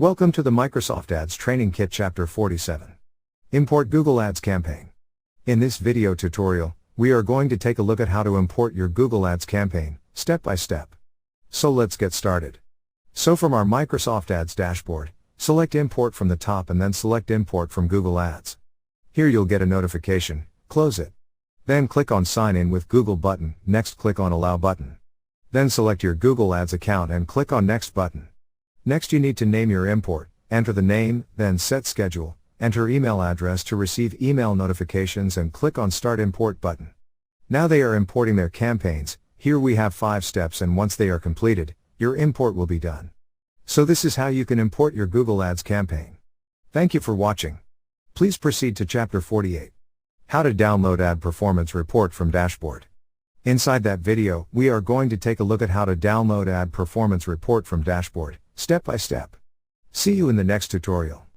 Welcome to the Microsoft Ads Training Kit Chapter 47. Import Google Ads Campaign. In this video tutorial, we are going to take a look at how to import your Google Ads campaign, step by step. So let's get started. So from our Microsoft Ads dashboard, select Import from the top and then select Import from Google Ads. Here you'll get a notification, close it. Then click on Sign In with Google button, next click on Allow button. Then select your Google Ads account and click on Next button. Next you need to name your import, enter the name, then set schedule, enter email address to receive email notifications and click on Start Import button. Now they are importing their campaigns. Here we have 5 steps, and once they are completed, your import will be done. So this is how you can import your Google Ads campaign. Thank you for watching. Please proceed to Chapter 48. How to download Ad Performance Report from Dashboard. Inside that video, we are going to take a look at how to download Ad Performance Report from Dashboard, step by step. See you in the next tutorial.